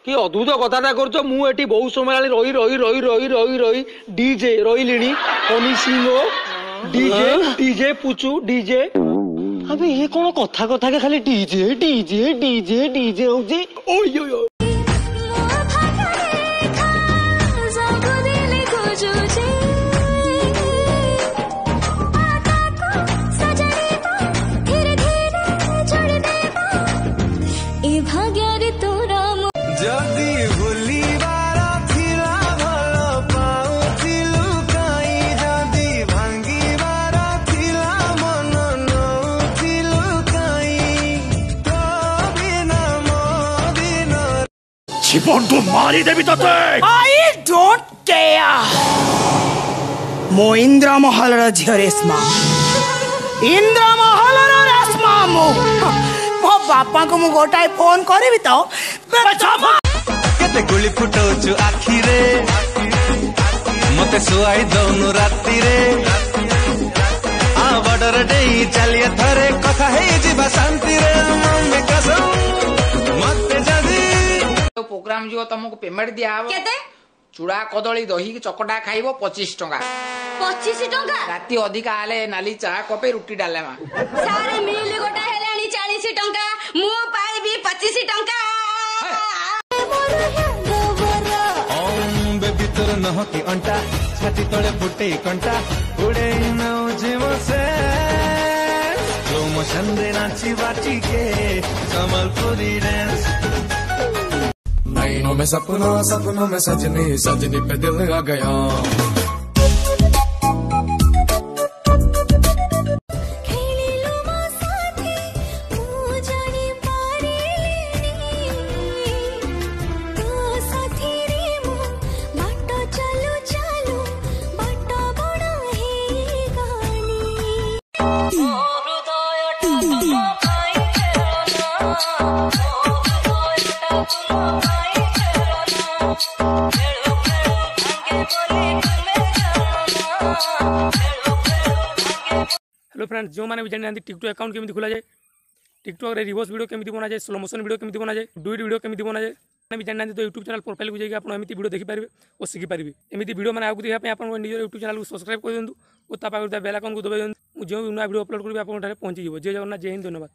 कि अद्भुत कथाटा कर मुझे बहुत समय रही रही रही रही रही रही डीजे रही हनी सिंह डीजे डीजे पुचू डीजे। अबे ये कौन कथा कथा के खाली डीजे डीजे डीजे डीजे होजी। ओय ओय ओय জীবন তো মারি দেবি তোতে। I don't care. मो इंद्र महल झील रेशमा इंद्र महल रेशमा मो बापा को मु गोटाए फोन करी तो केते गुली फुटौचु आखी रे मते सुआई दौनु राती रे आ बॉर्डर डेई चलिए थरे कथा हे जीवा शांति रे मम्मी कसम मते जदी प्रोग्राम जो तुमको पेमेंट दिया केते चूड़ा कदली दही चकटा खाइबो 25 टंका 25 टंका राती अधिका आले नाली चाह कपे रुटी डालेमा सारे मिल गोटा हेलानी 40 टंका मु पाइबी 25 टंका ओम बेबी तोर नहकी अंटा छाती तळे फुटे कंटा उड़े नौ जीव से जो मोशन दे नाची बाटी के कमलपुरी डांस। नैनों में सपनों में सजनी सजनी पे दिल आ गया। हेलो फ्रेंड्स जो मैंने भी जानी टिकटॉक अकाउंट केमी खोला जाए टिकटॉक रे रिवर्स वीडियो केमी बना जाए स्लो मोशन वीडियो केमी बना जाए डुइट वीडियो केमी बना जाए मैंने भी जानी तो यूट्यूब चैनल प्रोफाइल को जाइए आप एमती वीडियो देखिपारे और शिखिपारे एमती वीडियो मैंने आगे देखा आप निज यूट्यूब चैनल को सब्सक्राइब कर दिखाँ और बेल आइकन को दबाई दिखाँ जो भी नया वीडियो अपलोड करी आप पहुँची जय जगन्नाथ जय हिंद धन्यवाद।